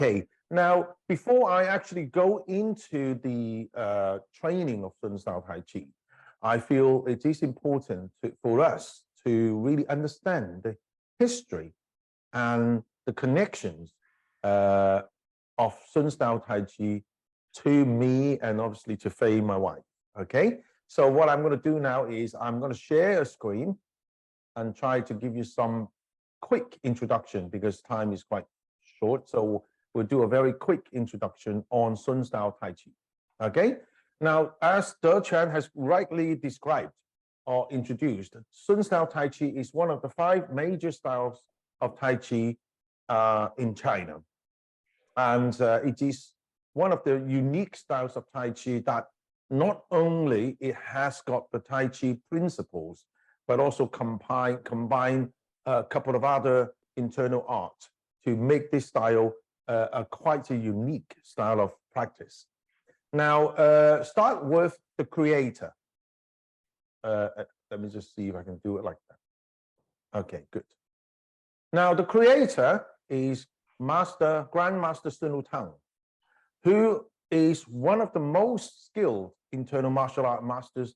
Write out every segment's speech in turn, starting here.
Okay, now before I actually go into the training of Sun style Tai Chi, I feel it is important for us to really understand the history and the connections of Sun style Tai Chi to me and obviously to Faye, my wife. Okay, so what I'm going to do now is I'm going to share a screen and try to give you some quick introduction because time is quite short. So we'll do a very quick introduction on Sun style Tai Chi. Okay, now as De Chan has rightly described or introduced, Sun style Tai Chi is one of the 5 major styles of Tai Chi in China. And it is one of the unique styles of Tai Chi that not only it has got the Tai Chi principles, but also combine a couple of other internal arts to make this style quite a unique style of practice. Now, start with the creator. Let me just see if I can do it like that. Okay, good. Now, the creator is Grandmaster Sun Wudang, who is one of the most skilled internal martial art masters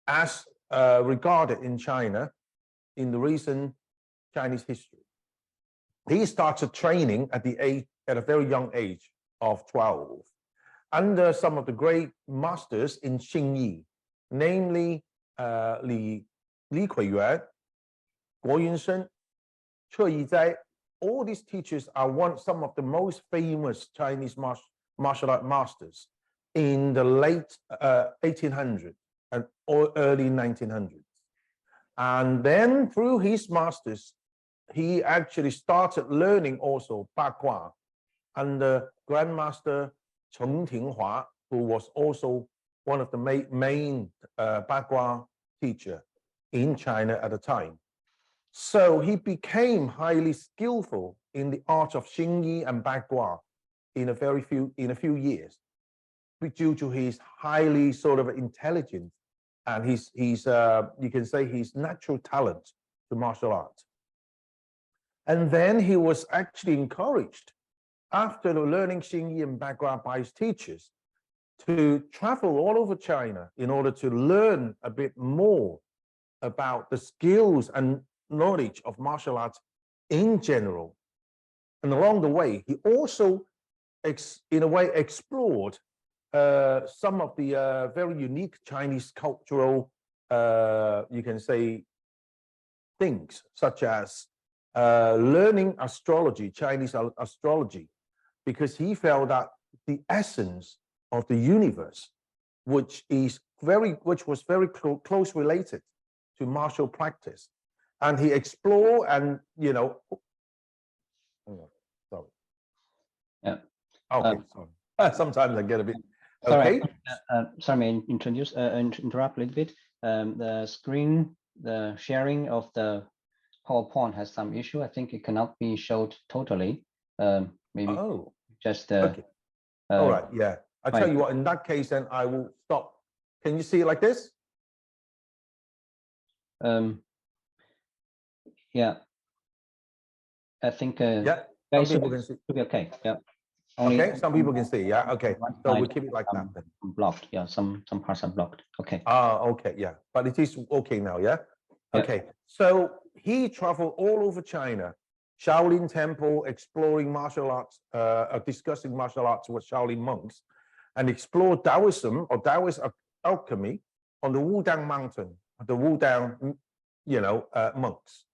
as regarded in China in the recent Chinese history. He started training at a very young age of 12 under some of the great masters in Xingyi, namely Li Kuiyuan, Guo Yunsheng, Che Yizai. All these teachers are some of the most famous Chinese martial art masters in the late 1800s and early 1900s. And then through his masters, he actually started learning also Bagua under Grandmaster Cheng Tinghua, who was also one of the main Bagua teacher in China at the time. So he became highly skillful in the art of Xingyi and Bagua in a few years, due to his highly sort of intelligence and his you can say his natural talent to martial arts. And then he was actually encouraged after learning Xingyi and Bagua by his teachers to travel all over China in order to learn a bit more about the skills and knowledge of martial arts in general. And along the way, he also, in a way, explored some of the very unique Chinese cultural, you can say, things, such as learning astrology, Chinese astrology, because he felt that the essence of the universe, which was very close related to martial practice, and he explored and sorry. Yeah. Okay. Sorry. Sometimes I get a bit. Okay. Sorry, may I interrupt a little bit. The screen, the sharing of the PowerPoint has some issue. I think it cannot be showed totally. Maybe just. Okay. All right. Yeah. I tell you what. In that case, then I will stop. Can you see it like this? Yeah. I think. Yeah. Some people can see. Should be okay. Yeah. Okay. Some people can see. Yeah. Okay. So we'll keep it like that then. Blocked. Yeah. Some parts are blocked. Okay. Okay. Yeah. But it is okay now. Yeah. Okay. So he traveled all over China, Shaolin Temple, exploring martial arts, discussing martial arts with Shaolin monks, and explored Taoism or Taoist alchemy on the Wudang mountain, the Wudang, monks.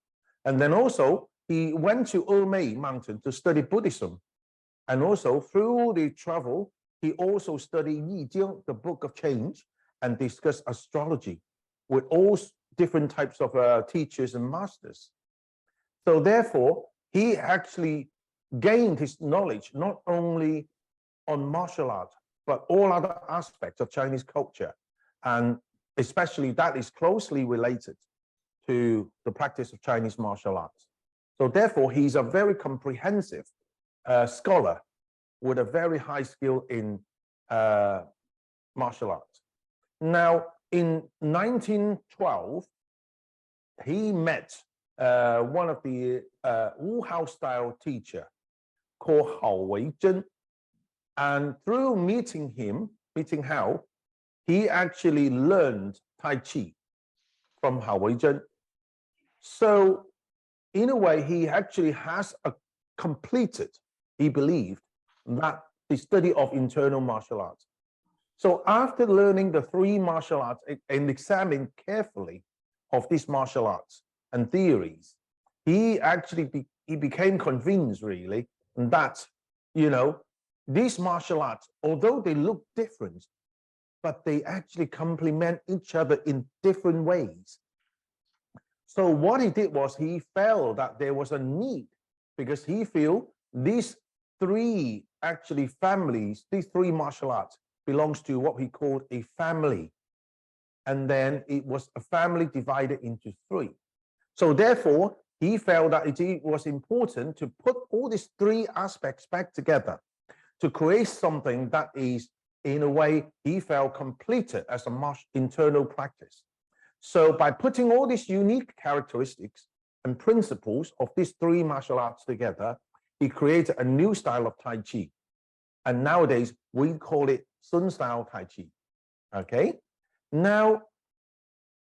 And then also he went to Emei mountain to study Buddhism. And also through the travel, he also studied Yi Jing, the Book of Change, and discussed astrology with all different types of teachers and masters. So therefore, he actually gained his knowledge not only on martial art, but all other aspects of Chinese culture. And especially that is closely related to the practice of Chinese martial arts. So therefore, he's a very comprehensive scholar with a very high skill in martial arts. Now, in 1912, he met one of the Wu Hao style teacher called Hao Weizhen. And through meeting Hao, he actually learned Tai Chi from Hao Weizhen. So in a way, he actually has completed, he believed, that the study of internal martial arts. So after learning the 3 martial arts and examining carefully of these martial arts and theories, he actually he became convinced really that, you know, these martial arts, although they look different, but they actually complement each other in different ways. So what he did was he felt that there was a need, because he felt these 3 actually families, these 3 martial arts belongs to what he called a family. And then it was a family divided into 3. So therefore, he felt that it was important to put all these 3 aspects back together to create something that is, in a way, he felt completed as a internal practice. So by putting all these unique characteristics and principles of these 3 martial arts together, he created a new style of Tai Chi. And nowadays, we call it Sun style Tai Chi. Okay? Now,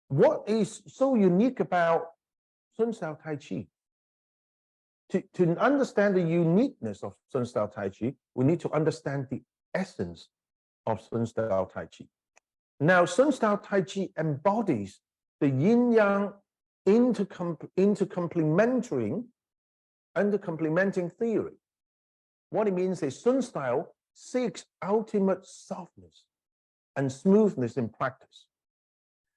what is so unique about Sun style Tai Chi? To understand the uniqueness of Sun style Tai Chi, we need to understand the essence of Sun style Tai Chi. Now, Sun style Tai Chi embodies the yin-yang intercomplementing theory. What it means is Sun style seeks ultimate softness and smoothness in practice.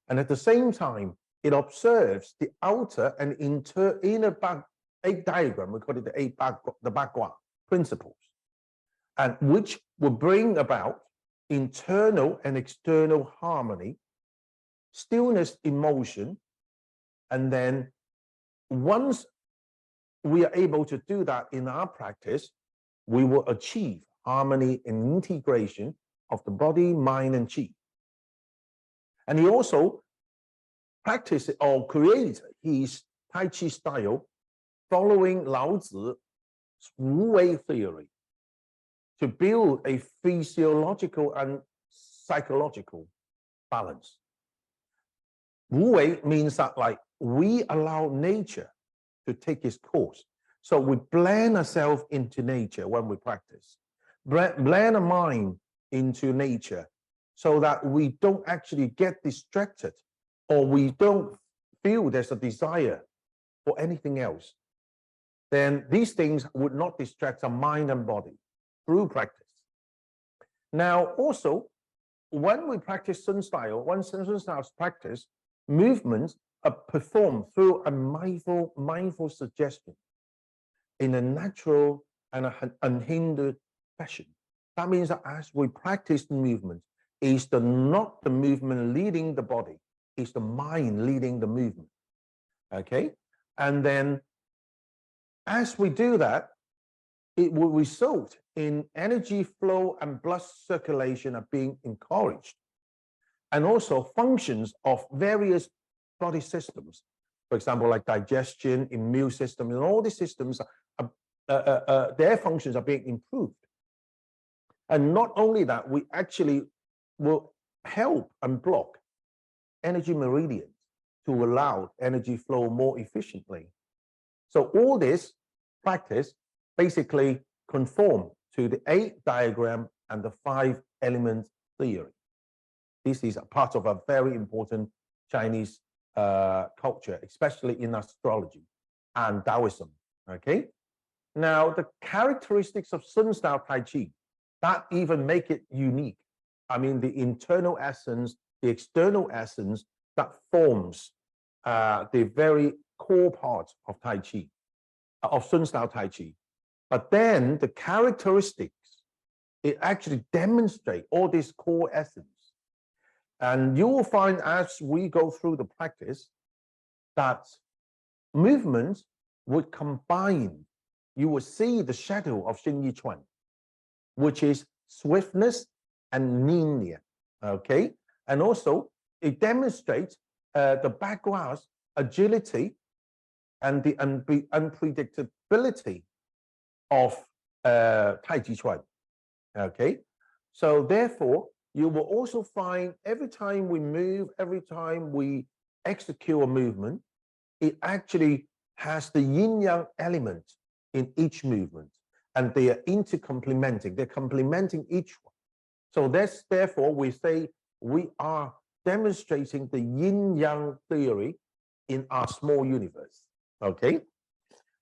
And at the same time, it observes the outer and inner 8 diagram, we call it the Bagua principles, and which will bring about internal and external harmony, stillness in motion, and then once we are able to do that in our practice, we will achieve harmony and integration of the body, mind, and chi. And he also practiced or created his Tai Chi style following Lao Tzu's Wu Wei theory to build a physiological and psychological balance. Wu Wei means that, like, we allow nature to take its course. So we blend ourselves into nature when we practice, blend our mind into nature, so that we don't actually get distracted, or we don't feel there's a desire for anything else. Then these things would not distract our mind and body through practice. Now, also, when we practice Sun style, when Sun style is practiced, movements are performed through a mindful suggestion in a natural and unhindered fashion. That means that as we practice the movement, it's not the movement leading the body, it's the mind leading the movement. Okay? And then as we do that, it will result in energy flow and blood circulation are being encouraged, and also functions of various body systems, for example, like digestion, immune system, and all these systems, their functions are being improved. And not only that, we actually will help unblock energy meridians to allow energy flow more efficiently. So all this practice basically conform to the 8 diagram and the 5 element theory. This is a part of a very important Chinese culture, especially in astrology and Taoism. Okay. Now, the characteristics of Sun style Tai Chi that even make it unique. I mean, the internal essence, the external essence that forms the very core part of Tai Chi, of Sun style Tai Chi. But then the characteristics, it actually demonstrate all this core essence. And you will find as we go through the practice that movements would combine. You will see the shadow of Xing Yi Chuan, which is swiftness and linear. Okay, and also it demonstrates the background's agility and the unpredictability of Taijiquan. Okay, so therefore, you will also find every time we move, every time we execute a movement, it actually has the yin-yang element in each movement, and they are intercomplementing. They're complementing each one. So that's therefore we say we are demonstrating the yin-yang theory in our small universe. Okay,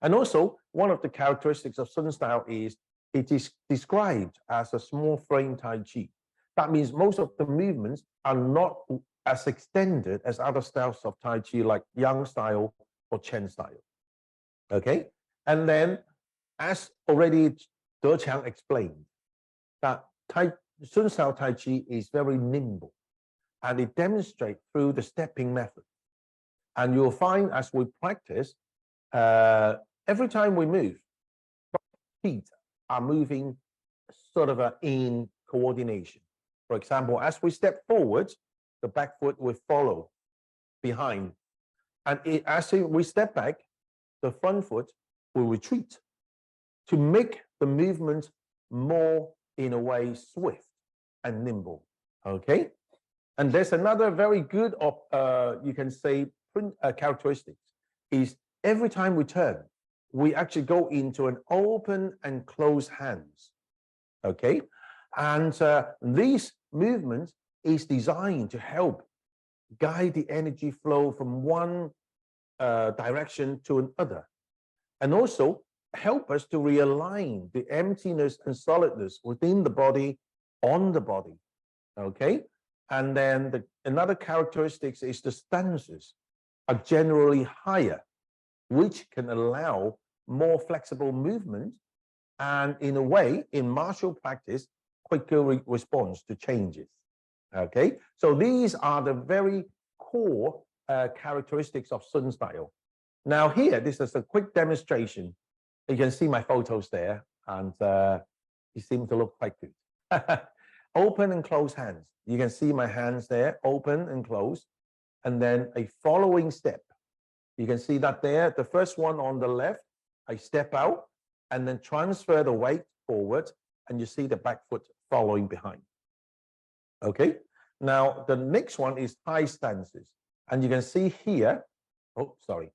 and also one of the characteristics of Sun style is it is described as a small frame Tai Chi. That means most of the movements are not as extended as other styles of Tai Chi like Yang style or Chen style. Okay, and then as already Deqiang explained, that Sun style Tai Chi is very nimble, and it demonstrates through the stepping method. And you'll find as we practice, every time we move, feet are moving sort of in coordination. For example, as we step forward, the back foot will follow behind. And as we step back, the front foot will retreat to make the movement more, in a way, swift and nimble. Okay? And there's another very good, you can say, characteristics is every time we turn, we actually go into an open and closed hands. Okay? And these movements is designed to help guide the energy flow from one direction to another, and also help us to realign the emptiness and solidness within the body on the body. Okay, and then another characteristic is the stances are generally higher, which can allow more flexible movement, and in a way, in martial practice, quicker response to changes. Okay, so these are the very core characteristics of Sun style. Now here, this is a quick demonstration. You can see my photos there, and you seem to look quite good. Open and close hands. You can see my hands there, open and close, and then a following step. You can see that there, the first one on the left, I step out and then transfer the weight forward, and you see the back foot following behind. Okay, now the next one is high stances, and you can see here, oh, sorry.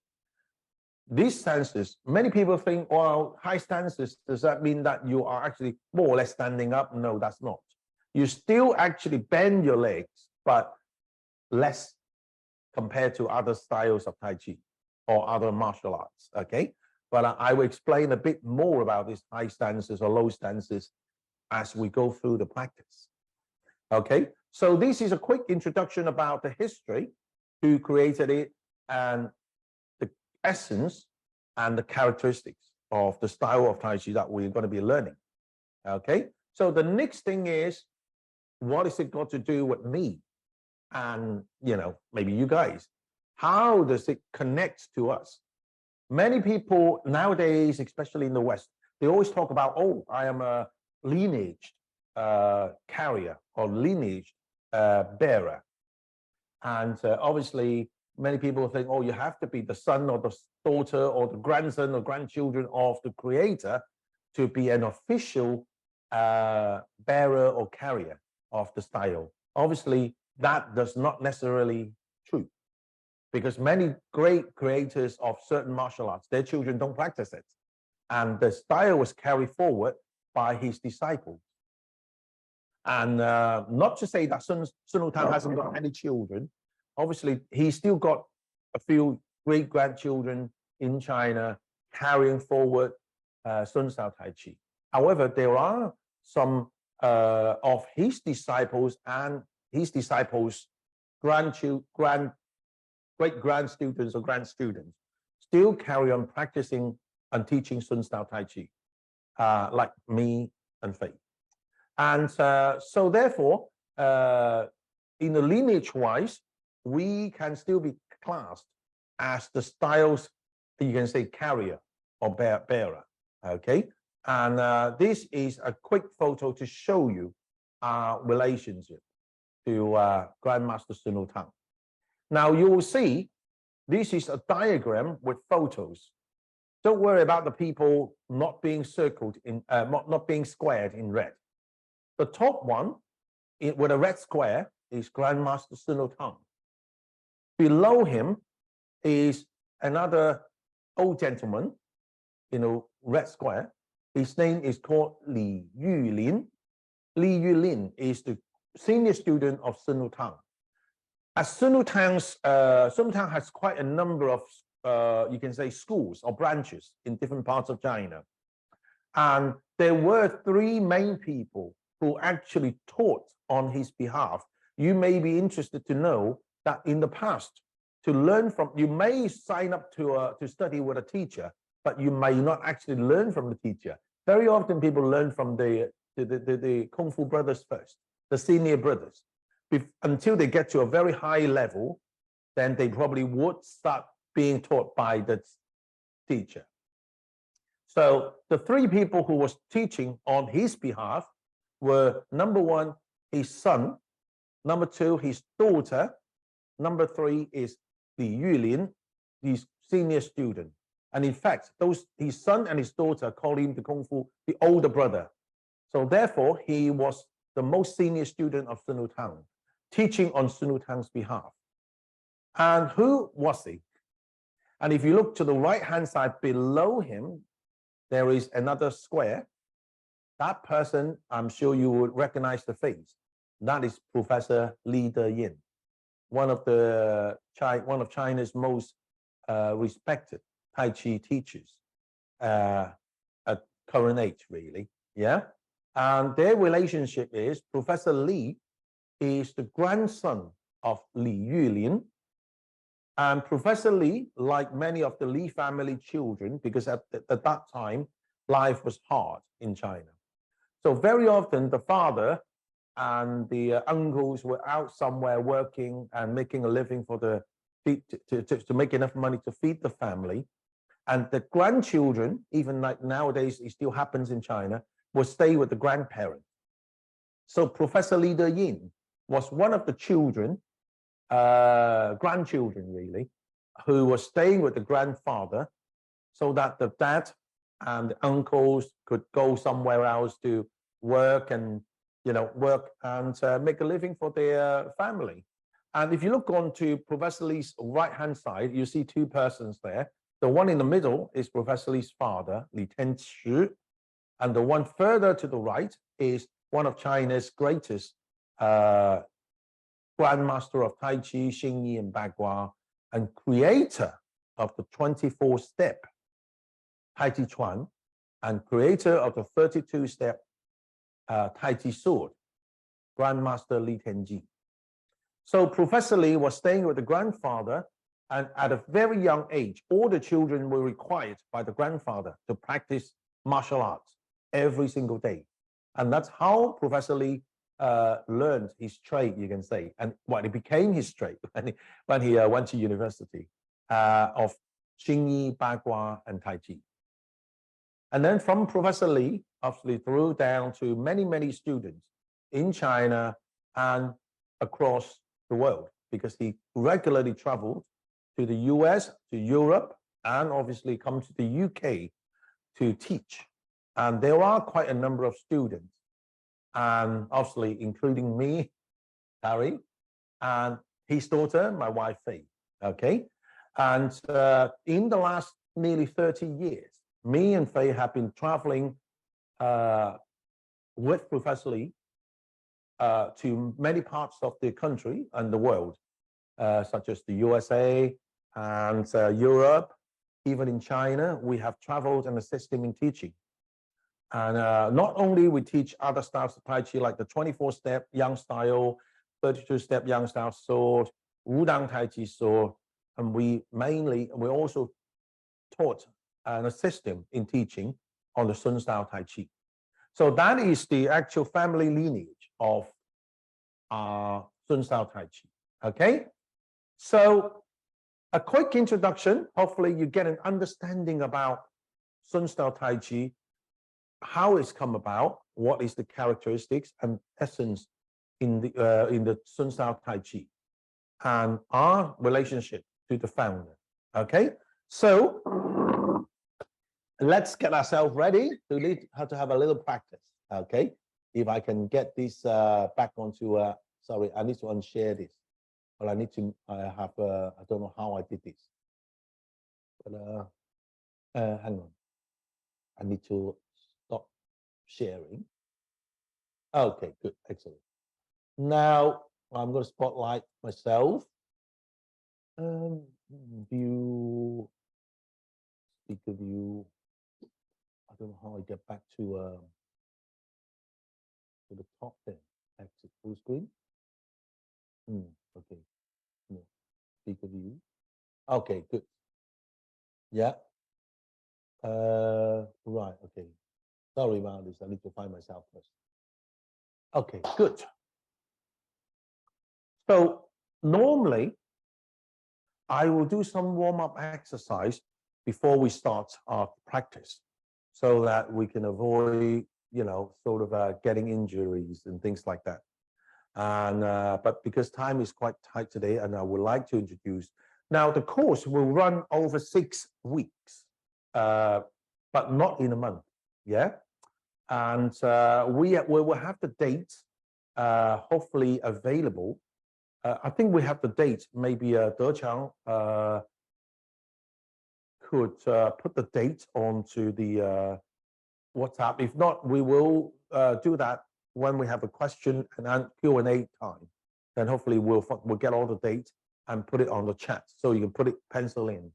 These stances, many people think, well, high stances, does that mean that you are actually more or less standing up? No, that's not. You still actually bend your legs, but less compared to other styles of Tai Chi or other martial arts, okay? But I will explain a bit more about these high stances or low stances as we go through the practice. Okay, so this is a quick introduction about the history, who created it, and the essence and the characteristics of the style of Tai Chi that we're going to be learning. Okay, so the next thing is, what is it got to do with me? And, you know, maybe you guys, how does it connect to us? Many people nowadays, especially in the West, they always talk about, oh, I am a lineage carrier or lineage bearer. And obviously, many people think, oh, you have to be the son or the daughter or the grandson or grandchildren of the creator to be an official bearer or carrier of the style. Obviously, that does not necessarily true, because many great creators of certain martial arts, their children don't practice it. And the style was carried forward by his disciples. And not to say that Sun Wutang hasn't got any children. Obviously, he's still got a few great-grandchildren in China carrying forward Sun style Tai Chi. However, there are some of his disciples and his disciples' great-grand students or grand students still carry on practicing and teaching Sun style Tai Chi, like me and Faith. And so therefore, in the lineage-wise, we can still be classed as the styles, you can say, carrier or bearer, okay? And this is a quick photo to show you our relationship to Grandmaster Sun Wutang. Now you will see, this is a diagram with photos. Don't worry about the people not being circled in, not being squared in red. The top one with a red square is Grandmaster Sun Wutang. Below him is another old gentleman, red square. His name is called Li Yulin. Li Yulin is the senior student of Sun Wutang. As Sun Wutang has quite a number of, you can say, schools or branches in different parts of China. And there were three main people who actually taught on his behalf. You may be interested to know that in the past, to learn from, you may sign up to study with a teacher, but you may not actually learn from the teacher. Very often people learn from the Kung Fu brothers first, the senior brothers. Until they get to a very high level, then they probably would start being taught by the teacher. So the three people who was teaching on his behalf were, number one, his son, number two, his daughter, number three is Li Yulin, his senior student. And in fact, his son and his daughter call him the Kung Fu, the older brother. So therefore, he was the most senior student of Sun Wutang, teaching on Sun Wutang's behalf. And who was he? And if you look to the right-hand side below him, there is another square. That person, I'm sure you would recognize the face. That is Professor Li Deyin, one of China's most respected Tai Chi teachers at current age, really. Yeah. And their relationship is Professor Li is the grandson of Li Yulin. And Professor Li, like many of the Li family children, because at that time, life was hard in China. So very often the father and the uncles were out somewhere working and making a living for to make enough money to feed the family. And the grandchildren, even like nowadays, it still happens in China, will stay with the grandparents. So Professor Li Deyin was one of the children, grandchildren really, who was staying with the grandfather so that the dad and the uncles could go somewhere else to work and, make a living for their family. And if you look on to Professor Li's right-hand side, you see two persons there. The one in the middle is Professor Li's father, Li Tenchi, and the one further to the right is one of China's greatest Grandmaster of Tai Chi, Xingyi and Bagua, and creator of the 24-step Taijiquan, and creator of the 32-step Taiji sword, Grandmaster Li Tenji. So Professor Li was staying with the grandfather, and at a very young age, all the children were required by the grandfather to practice martial arts every single day. And that's how Professor Li learned his trade, you can say, and what it became his trade when he went to university of Xingyi, Bagua, and Taiji. And then from Professor Li, obviously through down to many, many students in China and across the world, because he regularly traveled to the US, to Europe, and obviously come to the UK to teach. And there are quite a number of students, and obviously including me, Tary, and his daughter, my wife, Faye, okay? And in the last nearly 30 years, me and Faye have been traveling with Professor Li to many parts of the country and the world, such as the USA and Europe, even in China. We have traveled and assisted him in teaching. And not only we teach other styles of Tai Chi, like the 24-step Yang style, 32-step Yang style sword, Wudang Tai Chi sword, and we also taught and assist him in teaching on the Sun style Tai Chi. So that is the actual family lineage of Sun style Tai Chi. Okay, so a quick introduction. Hopefully, you get an understanding about Sun style Tai Chi, how it's come about, what is the characteristics and essence in the Sun style Tai Chi, and our relationship to the founder. Okay, so let's get ourselves ready to need how to have a little practice. Okay, if I can get this back onto sorry, I need to unshare this. Well, I need to have I don't know how I did this, but hang on, I need to stop sharing. Okay, good, excellent. Now I'm going to spotlight myself. View, speaker view. I don't know how I get back to the top there. Exit full screen. Okay. No. Speaker view. Okay, good. Yeah. Right. Okay. Sorry about this. I need to find myself first. Okay, good. So normally I will do some warm-up exercise before we start our practice, so that we can avoid, sort of getting injuries and things like that. And but because time is quite tight today, and I would like to introduce now the course will run over 6 weeks, but not in a month. Yeah, and we will have the date hopefully available. I think we have the date. Maybe Dechang could put the date onto the WhatsApp. If not, we will do that when we have a question and Q&A time. Then hopefully we'll get all the dates and put it on the chat, so you can put it pencil in.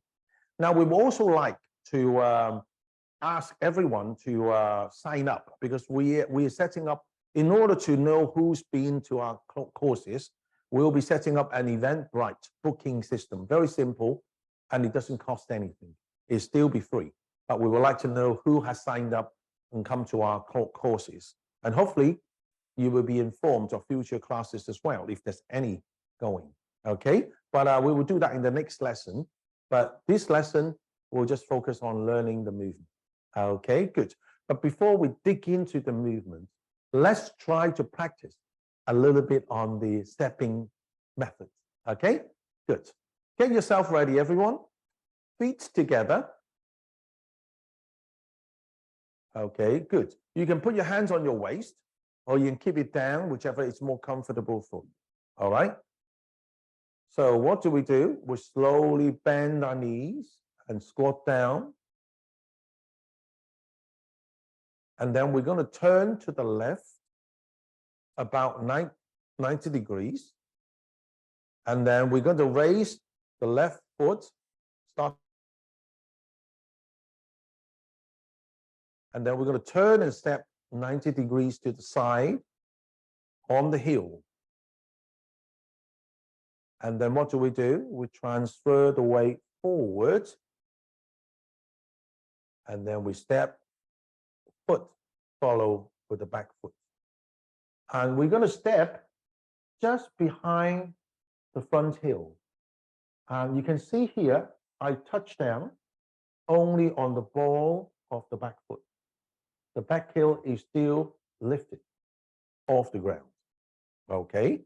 Now we would also like to ask everyone to sign up, because we are setting up, in order to know who's been to our courses, we'll be setting up an Eventbrite booking system. Very simple, and it doesn't cost anything. It'll still be free, but we would like to know who has signed up and come to our courses. And hopefully you will be informed of future classes as well, if there's any going. Okay, but we will do that in the next lesson. But this lesson will just focus on learning the movement. Okay, good. But before we dig into the movement, let's try to practice a little bit on the stepping methods. Okay, good. Get yourself ready, everyone. Feet together. Okay, good. You can put your hands on your waist, or you can keep it down, whichever is more comfortable for you. All right. So what do? We slowly bend our knees and squat down. And then we're going to turn to the left about 90 degrees. And then we're going to raise the left foot, start. And then we're going to turn and step 90 degrees to the side on the heel. And then what do? We transfer the weight forward. And then we step, foot, follow with the back foot. And we're going to step just behind the front heel. And you can see here, I touch down only on the ball of the back foot. The back heel is still lifted off the ground. Okay.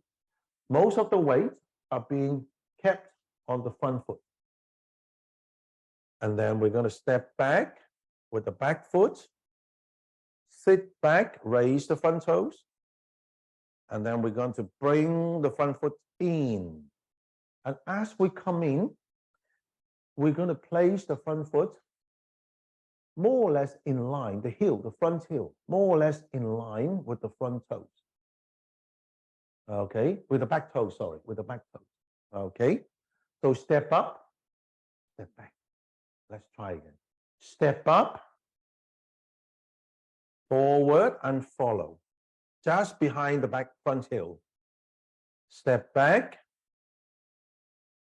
Most of the weight are being kept on the front foot. And then we're going to step back with the back foot, sit back, raise the front toes. And then we're going to bring the front foot in. And as we come in, we're going to place the front foot more or less in line, the heel, the front heel, more or less in line with the front toes. Okay, with the back toes, sorry, with the back toes. Okay, so step up, step back. Let's try again. Step up, forward and follow, just behind the back front heel. Step back,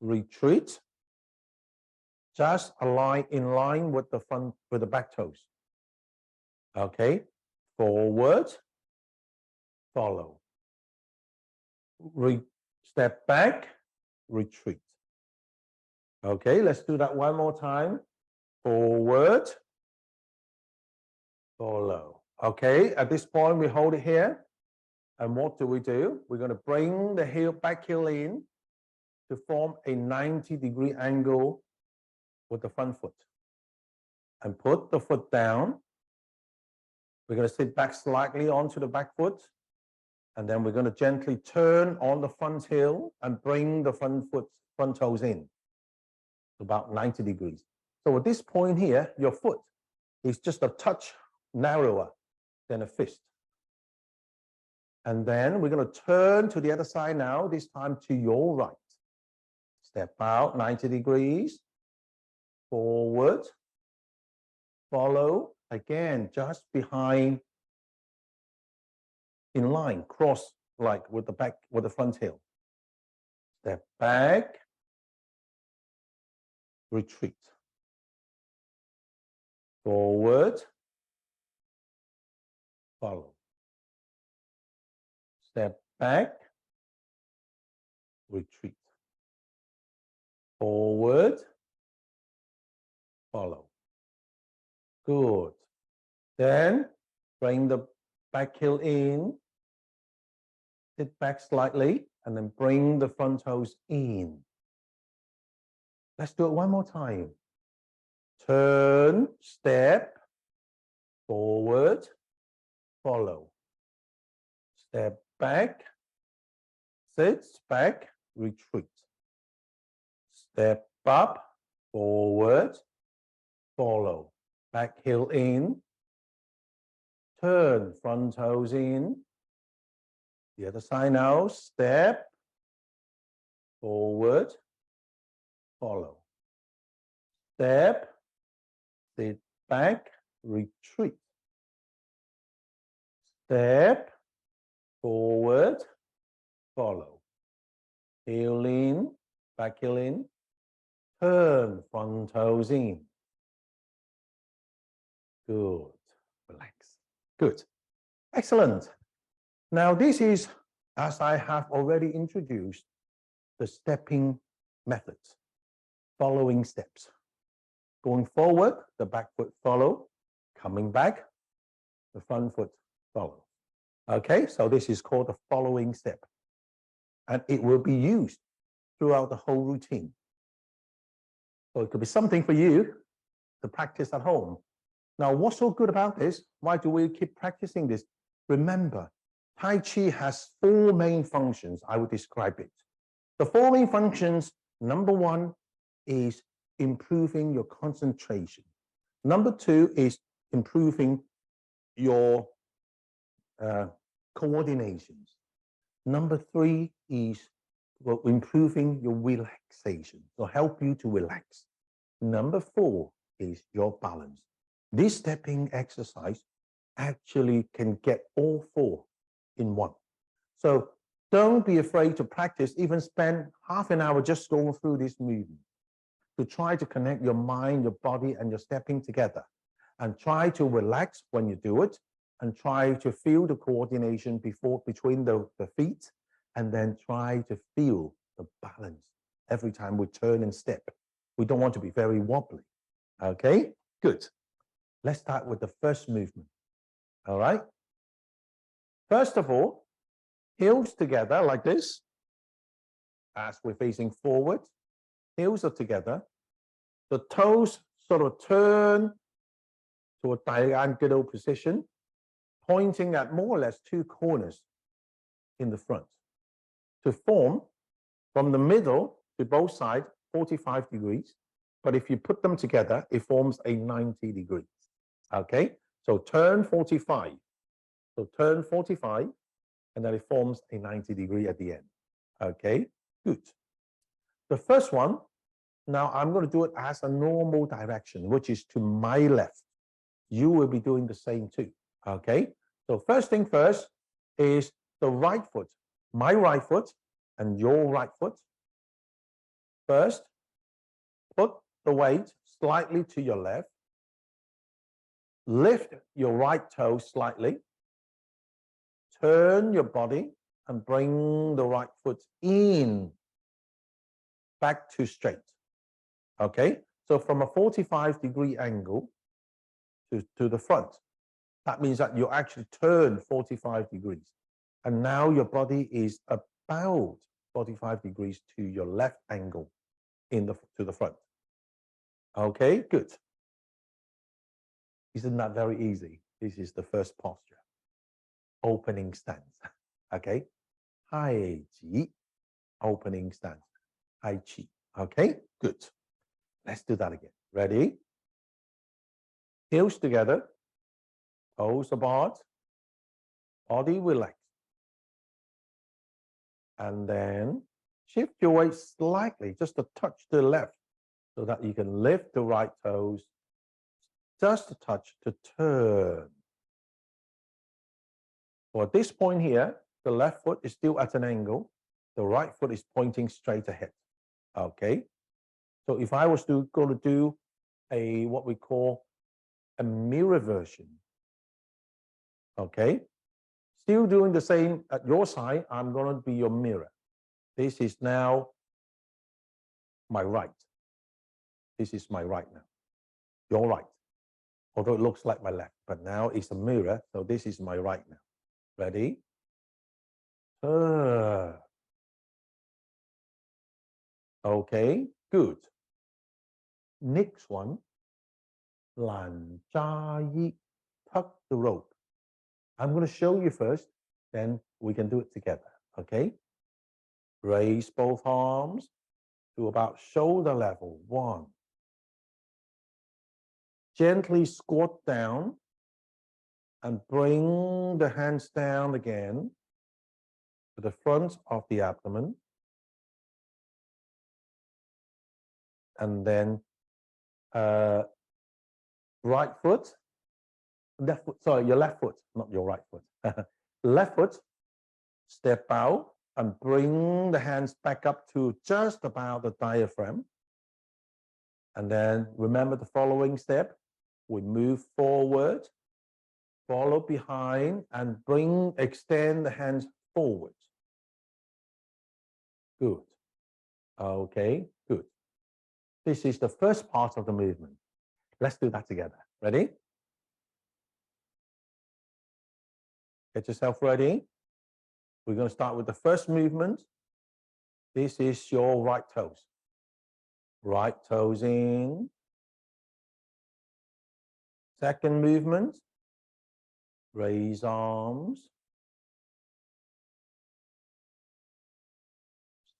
retreat, just align in line with the front, with the back toes. Okay, forward, follow. Step back, retreat. Okay, let's do that one more time. Forward, follow. Okay, at this point we hold it here. And what do? We're going to bring the heel, back heel in to form a 90-degree angle with the front foot. and put the foot down. We're going to sit back slightly onto the back foot, and then we're going to gently turn on the front heel and bring the front toes in to about 90 degrees. So at this point here, your foot is just a touch narrower than a fist. And then we're going to turn to the other side now, this time to your right. Step out 90 degrees, forward, follow, again, just behind, in line, cross like with the back, with the front heel. Step back, retreat. Forward, follow. Step back, retreat. Forward, follow. Good. Then bring the back heel in, sit back slightly, and then bring the front toes in. Let's do it one more time. Turn, step, forward, follow. Step back, sit back, retreat. Step up, forward, follow. Back heel in, turn, front toes in. The other side now, step, forward, follow. Step, sit back, retreat. Step, forward, follow. Heel in, back heel in, turn, front toes in. Good. Relax. Good. Excellent. Now this is, as I have already introduced, the stepping methods, following steps. Going forward, the back foot follow. Coming back, the front foot follow. Okay, so this is called the following step. And it will be used throughout the whole routine. So it could be something for you to practice at home. Now, what's so good about this? Why do we keep practicing this? Remember, Tai Chi has four main functions. I would describe it. The four main functions, number one is improving your concentration. Number two is improving your coordinations. Number three is improving your relaxation, so help you to relax. Number four is your balance. This stepping exercise actually can get all four in one. So don't be afraid to practice, even spend half an hour just going through this movement to try to connect your mind, your body, and your stepping together. And try to relax when you do it, and try to feel the coordination between the feet, and then try to feel the balance every time we turn and step. We don't want to be very wobbly. Okay, good. Let's start with the first movement. All right. First of all, heels together like this, as we're facing forward. Heels are together. The toes sort of turn to a diagonal position, pointing at more or less two corners in the front to form from the middle to both sides 45 degrees. But if you put them together, it forms a 90 degrees. Okay, so turn 45. So turn 45, and then it forms a 90 degree at the end. Okay, good. The first one, now I'm going to do it as a normal direction, which is to my left. You will be doing the same too. Okay, so first thing first is the right foot, my right foot and your right foot. First, put the weight slightly to your left. Lift your right toe slightly. Turn your body and bring the right foot in, back to straight. Okay, so from a 45-degree angle to the front. That means that you actually turn 45 degrees. And now your body is about 45 degrees to your left angle to the front. Okay, good. Isn't that very easy? This is the first posture. Opening stance. Okay. Taiji. Opening stance. Taichi. Okay, good. Let's do that again. Ready? Heels together. Toes apart. Body relaxed. And then shift your weight slightly, just a touch to the left, so that you can lift the right toes, just a touch to turn. For this point here, the left foot is still at an angle, the right foot is pointing straight ahead. Okay, so if I was to go to do a what we call a mirror version, okay, still doing the same at your side, I'm going to be your mirror. This is now my right. This is my right now. Your right. Although it looks like my left, but now it's a mirror, so this is my right now. Ready? Okay, good. Next one, Lan Jia Yi, tuck the rope. I'm going to show you first, then we can do it together, okay? Raise both arms to about shoulder level, 1. Gently squat down and bring the hands down again to the front of the abdomen. And then right foot, left foot, sorry, your left foot, not your right foot. Left foot, step out and bring the hands back up to just about the diaphragm. And then remember the following step. We move forward, follow behind, and extend the hands forward. Good. Okay, good. This is the first part of the movement. Let's do that together. Ready? Get yourself ready. We're going to start with the first movement. This is your right toes. Right toes in. Second movement. Raise arms.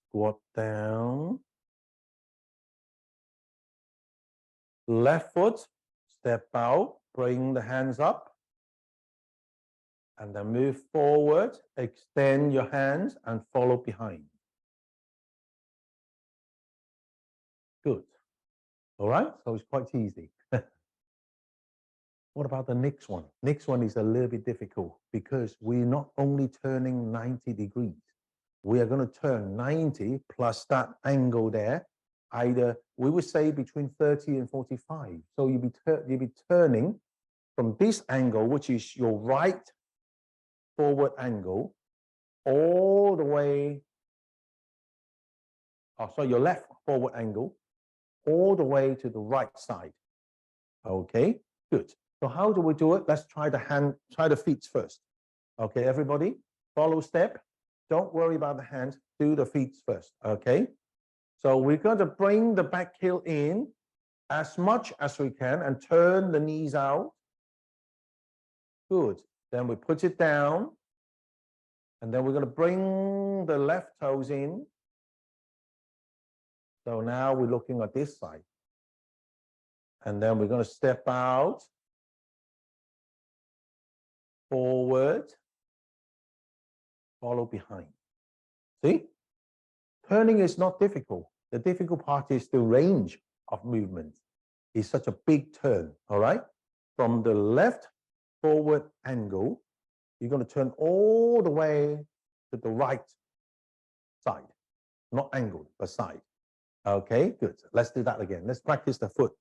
Squat down. Left foot, step out, bring the hands up. And then move forward, extend your hands and follow behind. Good. All right, so it's quite easy. What about the next one? Next one is a little bit difficult because we're not only turning 90 degrees. We are going to turn 90 plus that angle there. Either we would say between 30 and 45. So you'll be turning from this angle, which is your right forward angle, all the way, your left forward angle, all the way to the right side. Okay, good. So how do we do it? Let's try the feet first. Okay, everybody, follow step. Don't worry about the hands, do the feet first, okay? So we're going to bring the back heel in as much as we can and turn the knees out. Good. Then we put it down. And then we're going to bring the left toes in. So now we're looking at this side. And then we're going to step out, forward, follow behind. See? Turning is not difficult. The difficult part is the range of movement. It's such a big turn, all right? From the left forward angle, you're going to turn all the way to the right side. Not angled, but side. Okay, good. Let's do that again. Let's practice the foot.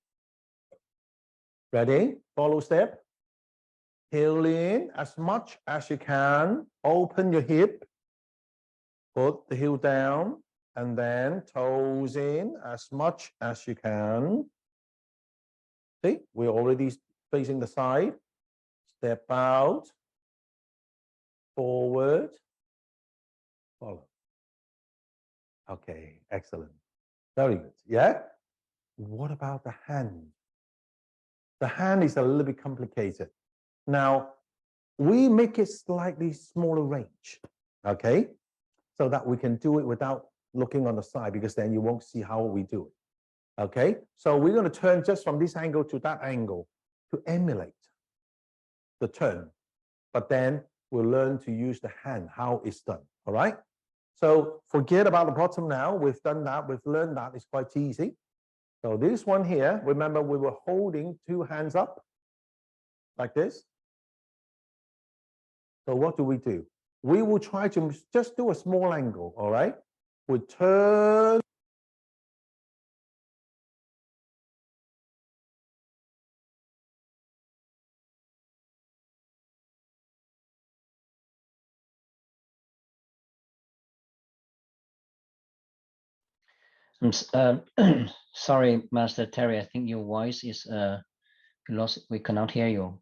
Ready? Follow step. Heel in as much as you can. Open your hip. Put the heel down. And then toes in as much as you can. See, we're already facing the side. Step out. Forward. Follow. Okay, excellent. Very good. Yeah? What about the hand? The hand is a little bit complicated. Now, we make it slightly smaller range, okay? So that we can do it without looking on the side, because then you won't see how we do it, okay? So we're going to turn just from this angle to that angle to emulate the turn. But then we'll learn to use the hand, how it's done, all right? So forget about the bottom now. We've done that. We've learned that. It's quite easy. So this one here, remember we were holding two hands up like this. So what do? We will try to just do a small angle, all right? We turn. Sorry, Master Tary, I think your voice is lost. We cannot hear you.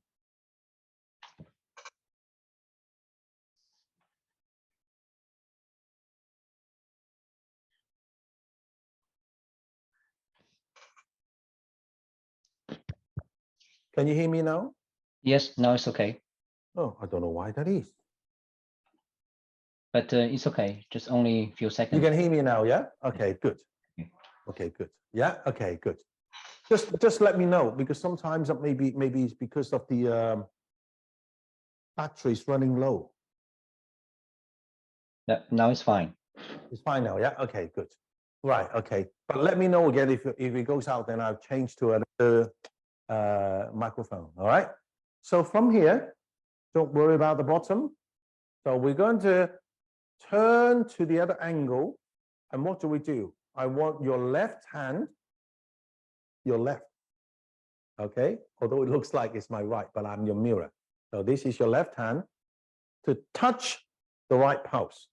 Can you hear me now? Yes, now it's okay. Oh, I don't know why that is. But it's okay. Just only a few seconds. You can hear me now, yeah? Okay, good. Okay, good. Yeah, okay, good. Just let me know, because sometimes maybe it's because of the batteries running low. Now it's fine. It's fine now, yeah? Okay, good. Right, okay. But let me know again if it goes out, then I'll change to another microphone, all right? So from here, don't worry about the bottom. So we're going to turn to the other angle. And what do? I want your left hand, your left, okay? Although it looks like it's my right, but I'm your mirror. So this is your left hand to touch the right pulse.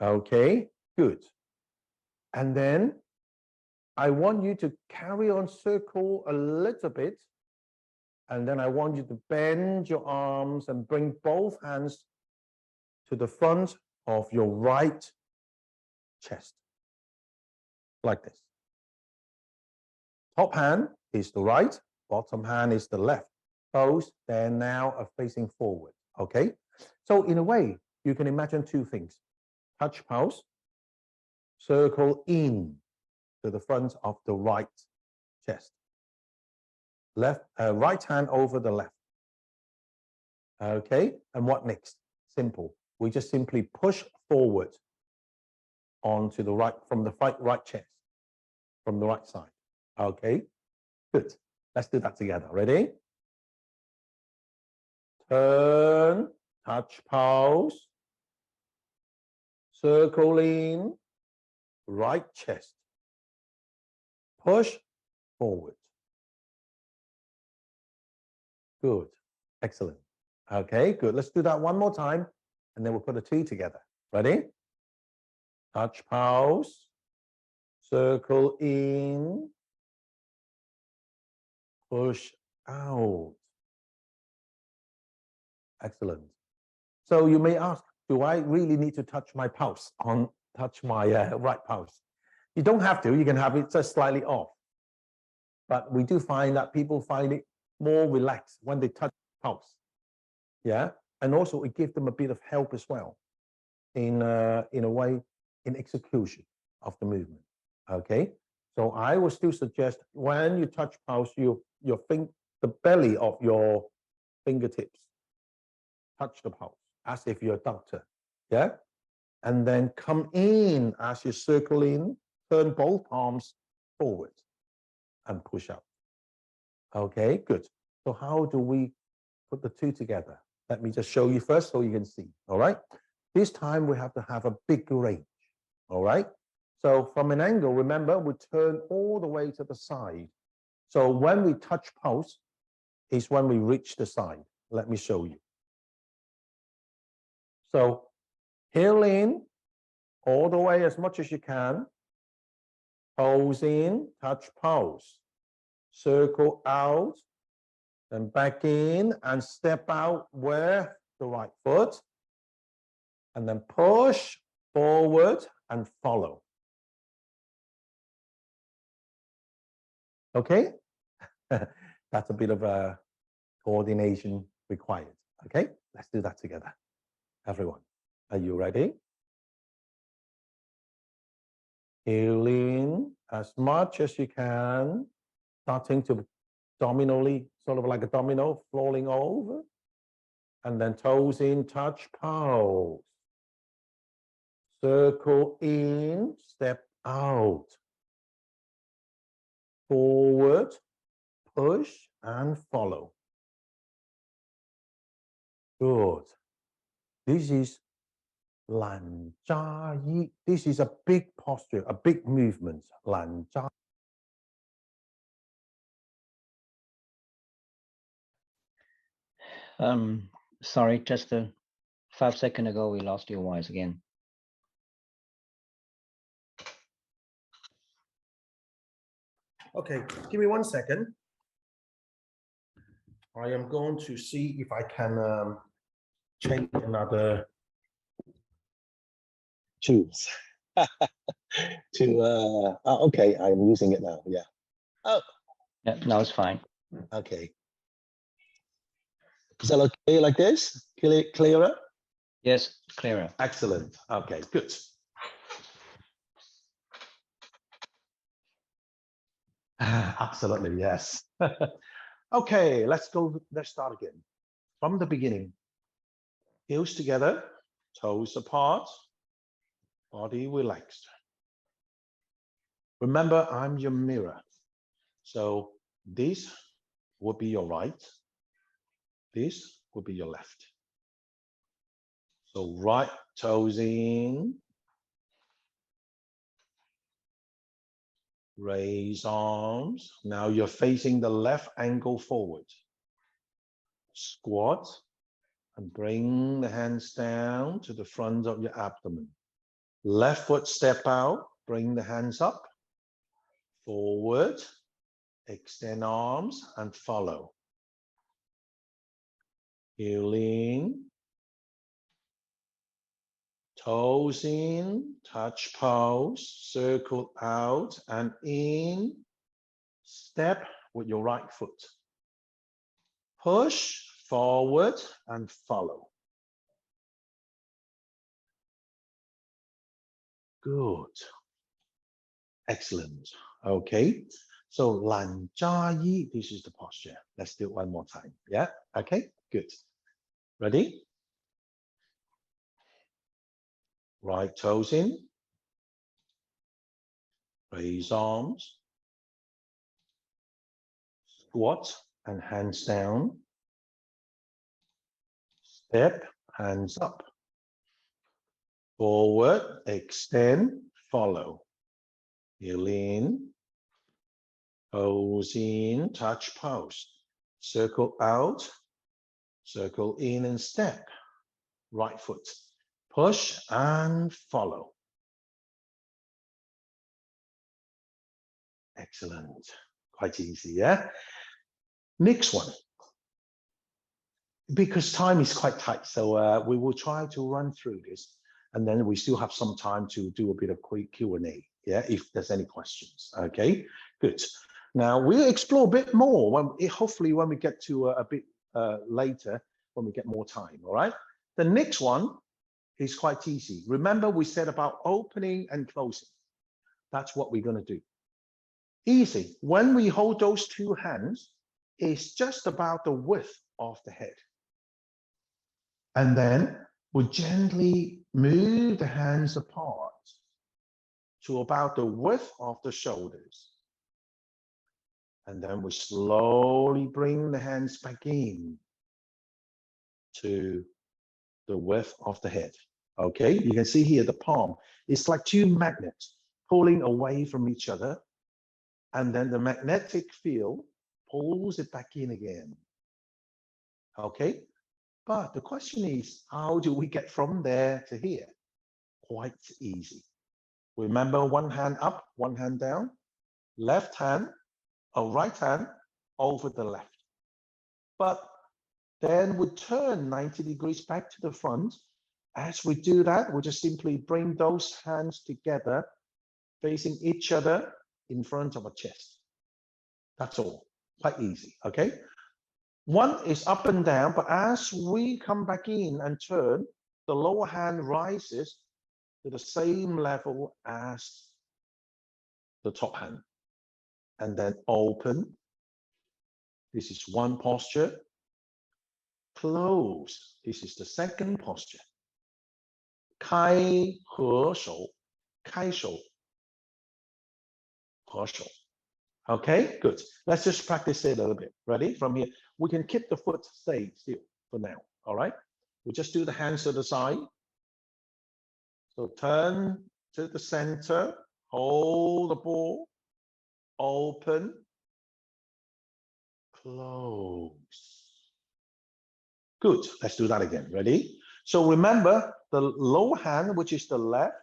Okay, good. And then I want you to carry on circle a little bit. And then I want you to bend your arms and bring both hands to the front of your right chest, like this. Top hand is the right, bottom hand is the left. Both then now are facing forward, okay? So in a way, you can imagine two things. Touch pulse, circle in to the front of the right chest. Right hand over the left. Okay, and what next? Simple. We just simply push forward onto the right, from the right chest, from the right side. Okay, good. Let's do that together. Ready? Turn, touch pulse, circle in, right chest. Push forward. Good. Excellent. Okay, good. Let's do that one more time, and then we'll put the two together. Ready? Touch pulse, circle in, push out. Excellent. So you may ask, do I really need to touch my pulse touch my right pulse? You don't have to. You can have it just slightly off. But we do find that people find it more relaxed when they touch pulse. Yeah, and also it gives them a bit of help as well in a way in execution of the movement. Okay, so I would still suggest when you touch pulse, the belly of your fingertips touch the pulse as if you're a doctor. Yeah, and then come in as you circle in, turn both arms forward and push out. Okay, good. So how do we put the two together? Let me just show you first so you can see, all right? This time we have to have a big range, all right? So from an angle, remember, we turn all the way to the side. So when we touch pulse is when we reach the side. Let me show you. So heel in, all the way as much as you can. Pulse in, touch pulse. Circle out, then back in and step out with the right foot. And then push forward and follow. Okay, That's a bit of a coordination required. Okay, let's do that together. Everyone, are you ready? Healing as much as you can, starting to dominally, sort of like a domino, falling over. And then toes in, touch, pose. Circle in, step out. Forward, push, and follow. Good. This is Lan Jia Yi. This is a big posture, a big movement. Lan Jia. Sorry, just 5 seconds ago, we lost your voice again. Okay, give me 1 second. I am going to see if I can change another choose to okay, I'm using it now. Yeah. Oh, Yeah, now it's fine. okay. Is that okay like this? Clearer? Yes, clearer. Excellent. Okay, good. Absolutely, yes. Okay, let's start again. From the beginning. Heels together, toes apart, body relaxed. Remember, I'm your mirror. So this would be your right. This would be your left. So right toes in. Raise arms. Now you're facing the left ankle forward. Squat and bring the hands down to the front of your abdomen. Left foot step out, bring the hands up. Forward, extend arms and follow. Healing. Toes in, touch pose, circle out and in. Step with your right foot. Push forward and follow. Good. Excellent. Okay. So Lan Jia Yi, this is the posture. Let's do it one more time. Yeah. Okay. Good. Ready? Right toes in. Raise arms. Squat and hands down. Step, hands up. Forward, extend, follow. Heel in. Pose in, touch pose. Circle out. Circle in and step. Right foot. Push and follow. Excellent. Quite easy, yeah? Next one. Because time is quite tight, so we will try to run through this, and then we still have some time to do a bit of quick Q&A, yeah, if there's any questions. Okay, good. Now we'll explore a bit more hopefully when we get to a bit later, when we get more time. All right. The next one is quite easy. Remember, we said about opening and closing. That's what we're going to do. Easy. When we hold those two hands, it's just about the width of the head. And then we gently move the hands apart to about the width of the shoulders. And then we slowly bring the hands back in to the width of the head. Okay, you can see here the palm. It's like two magnets pulling away from each other. And then the magnetic field pulls it back in again. Okay. But the question is, how do we get from there to here? Quite easy. Remember, one hand up, one hand down, left hand or right hand over the left. But then we turn 90 degrees back to the front. As we do that, we just simply bring those hands together, facing each other in front of a chest. That's all. Quite easy, okay? One is up and down, but as we come back in and turn, the lower hand rises to the same level as the top hand. And then open. This is one posture. Close. This is the second posture. 开合手, 开手, 合手. Okay, good. Let's just practice it a little bit. Ready? From here, we can keep the foot stay still for now. All right. We just do the hands to the side. So turn to the center, hold the ball, open, close. Good. Let's do that again. Ready? So remember, the lower hand, which is the left,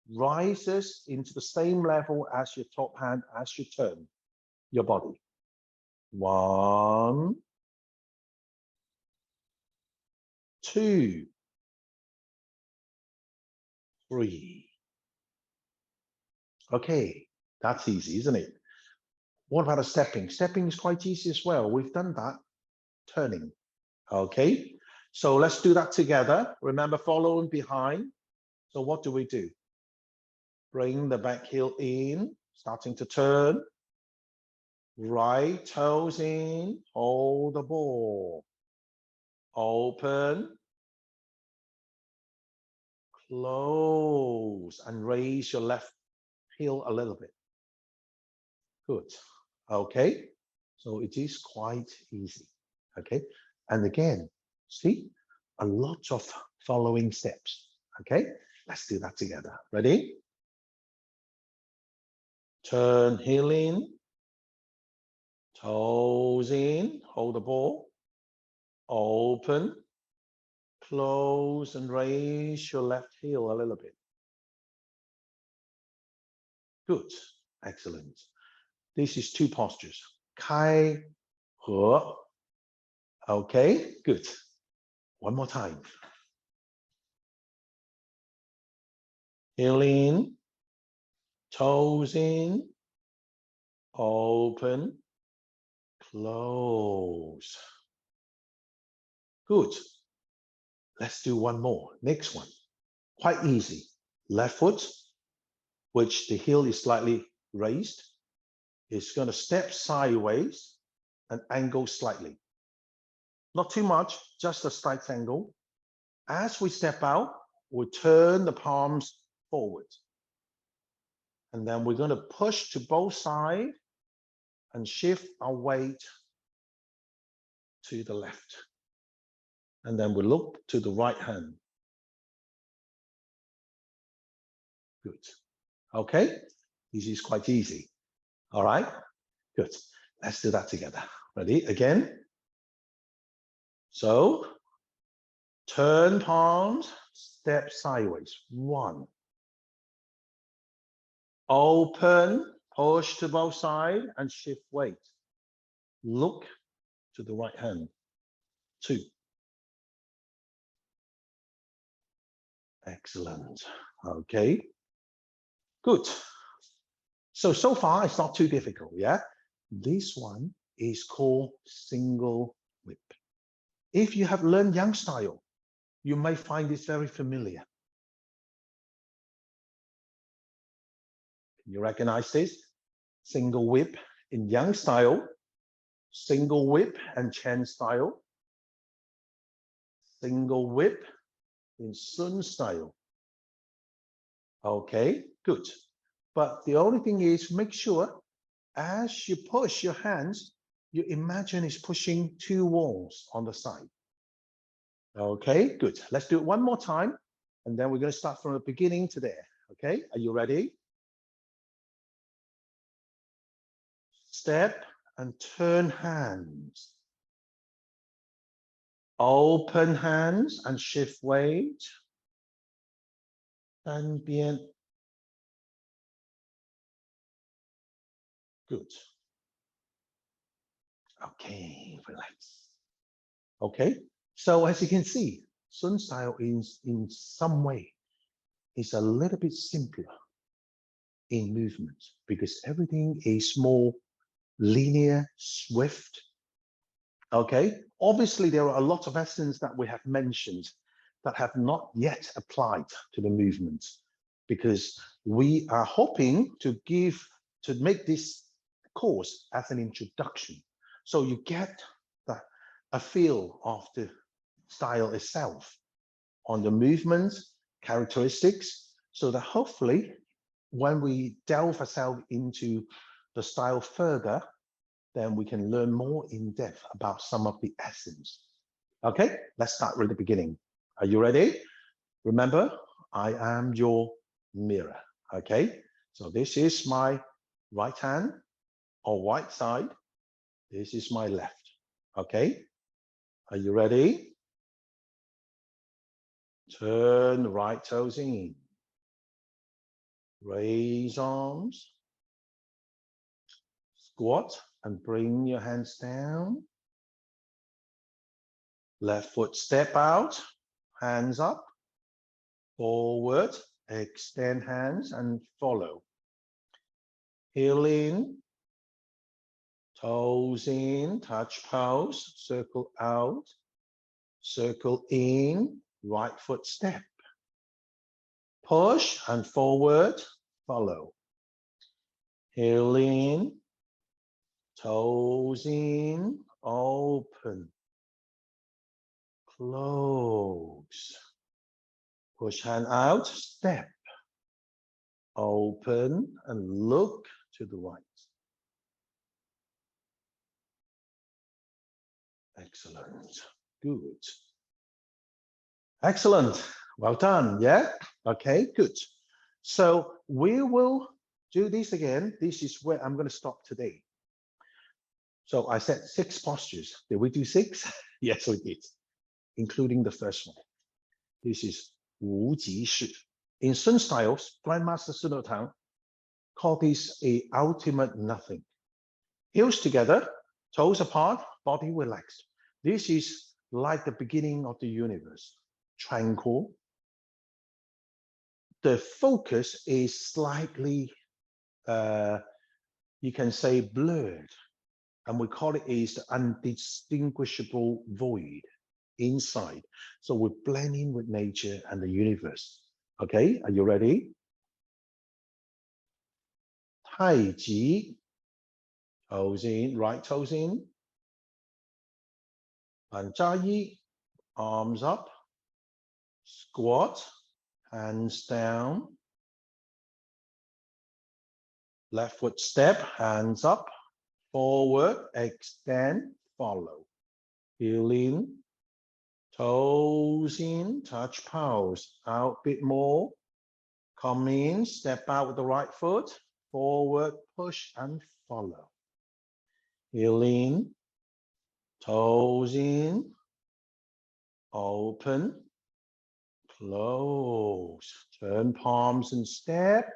rises into the same level as your top hand as you turn your body. 1, 2, 3. Okay, that's easy, isn't it? What about a stepping? Stepping is quite easy as well. We've done that. Turning. Okay, so let's do that together. Remember, following behind. So what do? Bring the back heel in, starting to turn. Right toes in, hold the ball. Open. Close and raise your left heel a little bit. Good. Okay, so it is quite easy. Okay, and again, see, a lot of following steps. Okay, let's do that together. Ready? Turn heel in, toes in, hold the ball, open, close and raise your left heel a little bit. Good, excellent. This is two postures. 开合. Okay, good. One more time. Heel in, toes in, open, close. Good. Let's do one more. Next one. Quite easy. Left foot, which the heel is slightly raised, is going to step sideways and angle slightly. Not too much, just a slight angle. As we step out, we turn the palms forward. And then we're going to push to both sides and shift our weight to the left. And then we look to the right hand. Good. Okay, this is quite easy. All right, good. Let's do that together. Ready? Again. So, turn palms, step sideways. 1. Open, push to both sides and shift weight. Look to the right hand. 2. Excellent. Okay. Good. So far it's not too difficult, yeah? This one is called single whip. If you have learned Yang style, you may find this very familiar. Can you recognize this? Single whip in Yang style, single whip and Chen style, single whip in Sun style. Okay, good. But the only thing is, make sure as you push your hands, you imagine it's pushing 2 walls on the side. Okay, good. Let's do it one more time. And then we're going to start from the beginning to there. Okay, are you ready? Step and turn hands. Open hands and shift weight. And bien. Good. Okay, relax. Okay, so as you can see, Sun style is in some way is a little bit simpler in movement because everything is more linear, swift. Okay, obviously there are a lot of essence that we have mentioned that have not yet applied to the movement, because we are hoping to make this course as an introduction, so you get a feel of the style itself, on the movements, characteristics, so that hopefully when we delve ourselves into the style further, then we can learn more in depth about some of the essence. Okay, let's start with the beginning. Are you ready? Remember, I am your mirror. Okay, so this is my right hand or right side. This is my left. Okay, are you ready? Turn the right toes in. Raise arms. Squat and bring your hands down. Left foot step out, hands up, forward, extend hands and follow. Heel in, toes in, touch pose, circle out, circle in, right foot step. Push and forward, follow. Heel in, toes in, open. Close. Push hand out, step. Open and look to the right. Excellent. Good. Excellent. Well done. Yeah. Okay, good. So we will do this again. This is where I'm going to stop today. So I said 6 postures. Did we do 6? Yes, we did, including the first one. This is Wu Ji Shi. In Sun styles, Grandmaster Sun Wudang call this a ultimate nothing. Heels together, toes apart, body relaxed. This is like the beginning of the universe, tranquil. The focus is slightly, you can say, blurred, and we call it is the undistinguishable void inside. So we're blending with nature and the universe. Okay, are you ready? Taiji, toes in, right toes in. Banzai, arms up. Squat, hands down. Left foot step, hands up. Forward, extend, follow. Heel in, toes in, touch pose. Out a bit more. Come in, step out with the right foot. Forward, push and follow. Heel in, toes in, open, close. Turn palms and step.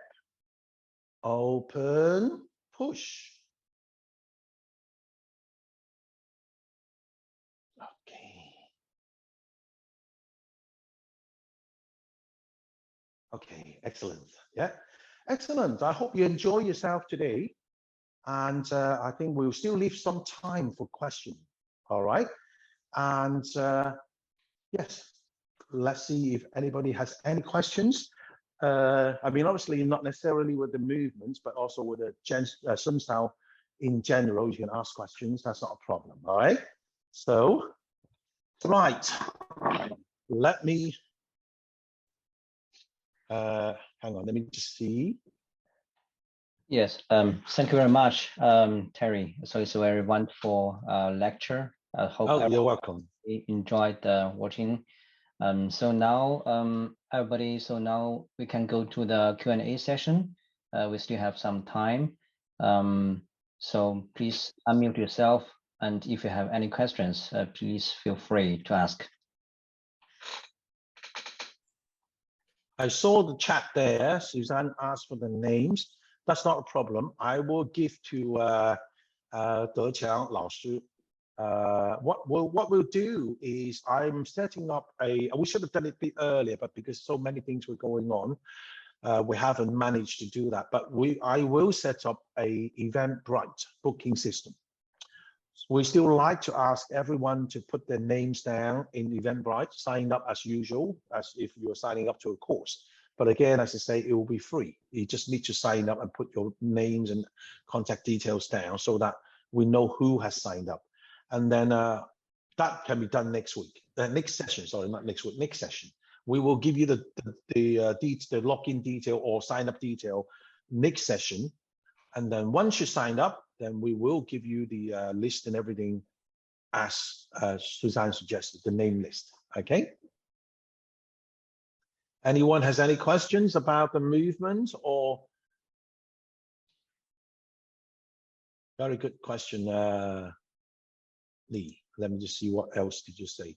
Open, push. Okay. Okay, excellent. Yeah, excellent. I hope you enjoy yourself today. And I think we'll still leave some time for questions. All right. And yes, let's see if anybody has any questions. I mean, obviously not necessarily with the movements, but also with the Sun style in general. You can ask questions. That's not a problem. All right. So, right. Let me hang on. Let me just see. Yes, thank you very much, Tary. So it's a very wonderful lecture. I hope you're welcome. Enjoyed watching. So now, everybody, so now we can go to the Q&A session. We still have some time. So please unmute yourself. And if you have any questions, please feel free to ask. I saw the chat there. Suzanne asked for the names. That's not a problem. I will give to Deqiang Lao Shi. What we'll do is I'm setting up we should have done it a bit earlier, but because so many things were going on, We haven't managed to do that, but I will set up a Eventbrite booking system. We still like to ask everyone to put their names down in Eventbrite, sign up as usual, as if you're signing up to a course. But again, as I say, it will be free. You just need to sign up and put your names and contact details down so that we know who has signed up. And then that can be done next week, next session, sorry, not next week, next session. We will give you the login detail or sign up detail next session. And then once you signed up, then we will give you the list and everything as Suzanne suggested, the name list, okay? Anyone has any questions about the movement or? Very good question, Lee. Let me just see what else did you say.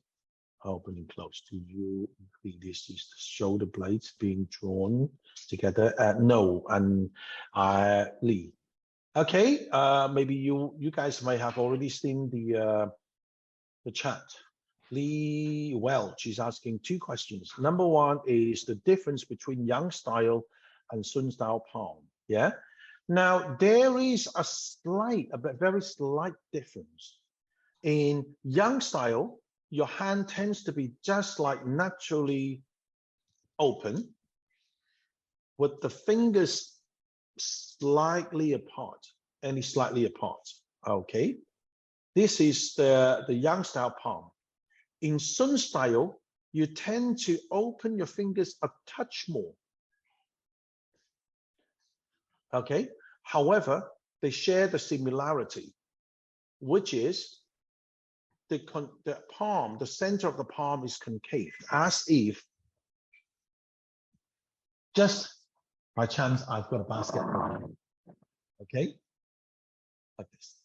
Open and close. Do you think this is the shoulder blades being drawn together? No, and Lee. Okay, maybe you guys might have already seen the chat. Lee Welch is asking 2 questions. Number 1 is the difference between Yang style and Sun style palm. Yeah. Now there is a very slight difference. In Yang style, your hand tends to be just like naturally open, with the fingers slightly apart, slightly apart. Okay, this is the Yang style palm. In Sun style, you tend to open your fingers a touch more. Okay, however, they share the similarity, which is the palm, the center of the palm is concave, as if just by chance I've got a basketball. Okay, like this.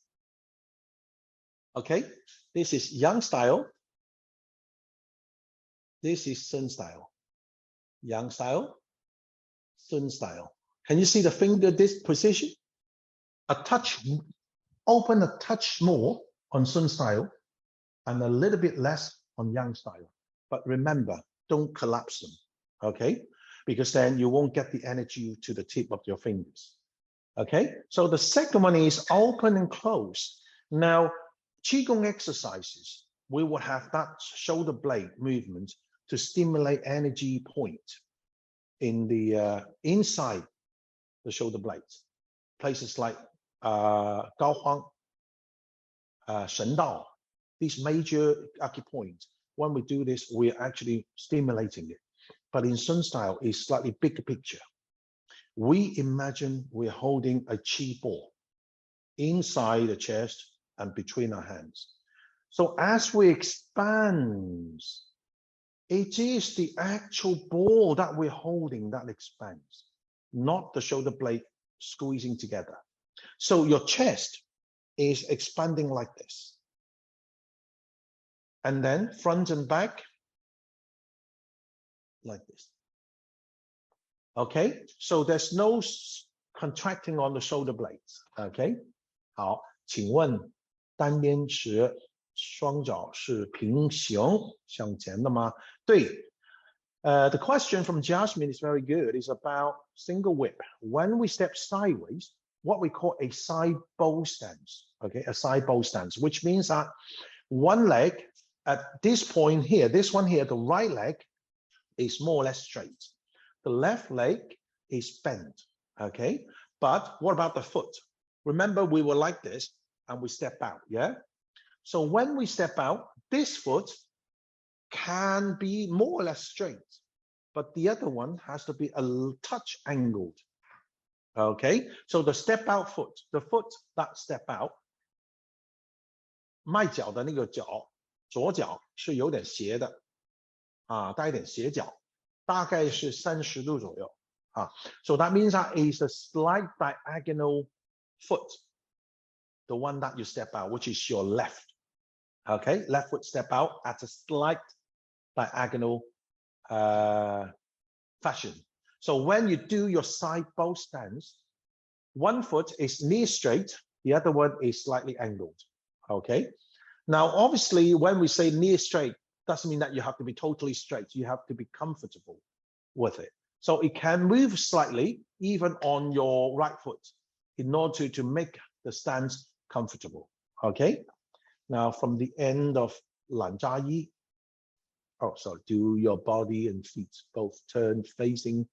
Okay, this is Yang style. This is Sun style. Yang style, Sun style. Can you see the finger this position? A touch, open a touch more on Sun style and a little bit less on Yang style. But remember, don't collapse them, okay? Because then you won't get the energy to the tip of your fingers, okay? So the second one is open and close. Now, Qigong exercises, we will have that shoulder blade movement to stimulate energy point in the inside the shoulder blades. Places like Gaohuang, Shendao, these major acupoints. When we do this, we're actually stimulating it. But in Sun style, it's slightly bigger picture. We imagine we're holding a Qi ball inside the chest and between our hands. So as we expand, it is the actual ball that we're holding that expands, not the shoulder blade squeezing together. So your chest is expanding like this. And then front and back, like this. Okay, so there's no contracting on the shoulder blades. Okay, 好，请问单边时双脚是平行向前的吗？对。The question from Jasmine is very good. It's about single whip. When we step sideways, what we call a side bow stance. Okay, a side bow stance, which means that one leg at this point here, this one here, the right leg is more or less straight. The left leg is bent. Okay, but what about the foot? Remember, we were like this and we step out. Yeah. So when we step out, this foot can be more or less straight, but the other one has to be a touch angled. Okay, so the step out foot, the foot that step out, 迈脚的那个脚，左脚是有点斜的，带一点斜角，大概是30度左右，So that means that is a slight diagonal foot, the one that you step out, which is your left. Okay, left foot step out at a slight diagonal fashion. So when you do your side bow stance, one foot is near straight, the other one is slightly angled. Okay, now obviously when we say near straight, doesn't mean that you have to be totally straight. You have to be comfortable with it. So it can move slightly even on your right foot in order to make the stance comfortable. Okay. Now from the end of 懒扎一, oh, sorry, do your body and feet both turn facing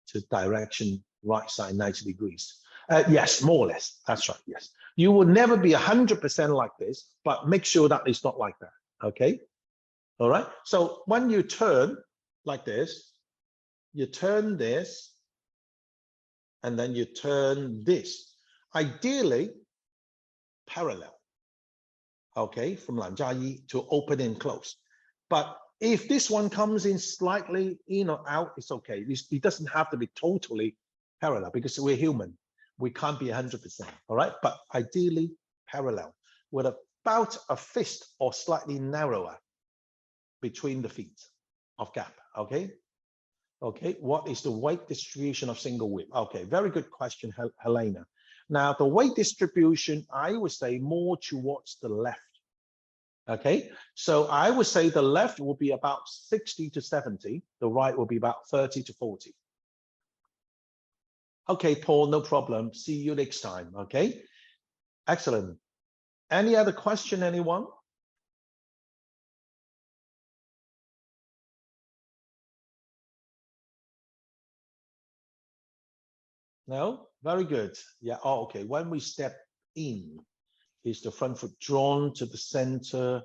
to direction right side 90 degrees. Yes, more or less. That's right. Yes. You will never be 100% like this, but make sure that it's not like that. Okay. All right. So when you turn like this, you turn this, and then you turn this. Ideally, parallel. Okay, from 懒扎一 to open and close. But if this one comes in slightly in or out, it's okay. It doesn't have to be totally parallel because we're human. We can't be 100%. All right, but ideally parallel with about a fist or slightly narrower between the feet of gap. Okay. Okay, what is the weight distribution of single whip? Okay, very good question, Helena. Now, the weight distribution, I would say more towards the left. Okay, so I would say the left will be about 60 to 70. The right will be about 30 to 40. Okay, Paul, no problem. See you next time. Okay, excellent. Any other question, anyone? No? Very good. Yeah. Oh, okay. When we step in, is the front foot drawn to the center?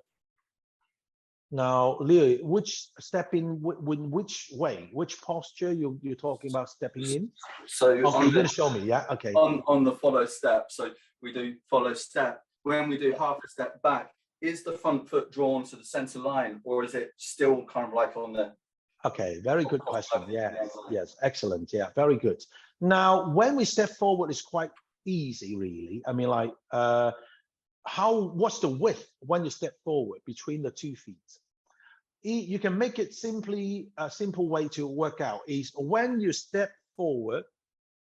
Now, Leo, which step in which way? Which posture you're talking about stepping in? So okay, you're going to show me. Yeah. Okay. On the follow step. So we do follow step. When we do half a step back, is the front foot drawn to the center line, or is it still kind of like on the? Okay, very good question. Yes, yes, excellent. Yeah, very good. Now, when we step forward, it's quite easy, really. I mean, like, what's the width when you step forward between the 2 feet? You can make it simply, a simple way to work out is when you step forward,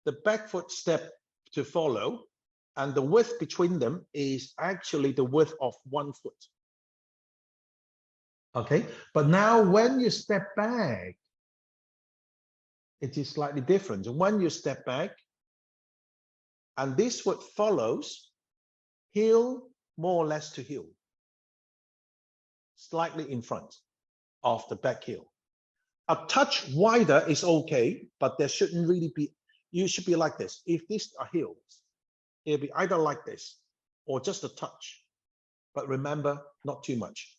the back foot step to follow, and the width between them is actually the width of 1 foot. Okay, but now when you step back, it is slightly different. When you step back, and this foot follows, heel more or less to heel, slightly in front of the back heel. A touch wider is okay, but there shouldn't really be, you should be like this. If these are heels, it'll be either like this or just a touch. But remember, not too much.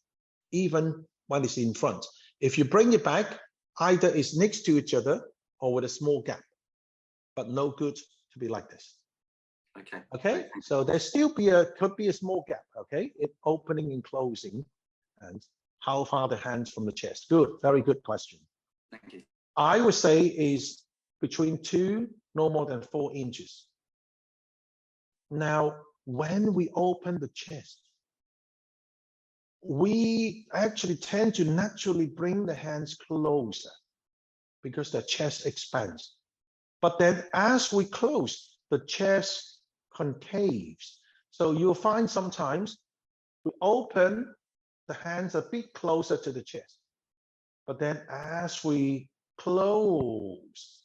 Even when it's in front. If you bring it back, either it's next to each other or with a small gap, but no good to be like this. Okay. Okay, so there still could be a small gap, okay? It opening and closing, and how far the hands from the chest. Good, very good question. Thank you. I would say is between 2, no more than 4 inches. Now, when we open the chest, we actually tend to naturally bring the hands closer because the chest expands. But then as we close, the chest concaves. So you'll find sometimes we open the hands a bit closer to the chest. But then as we close,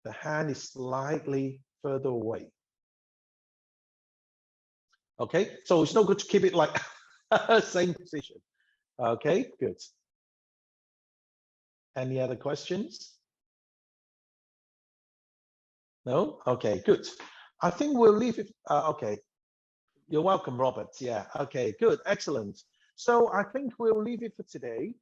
the hand is slightly further away. Okay, so it's no good to keep it like same position. Okay, good. Any other questions? No? Okay, good. I think we'll leave it. Okay, you're welcome, Robert. Yeah, okay, good, excellent. So I think we'll leave it for today.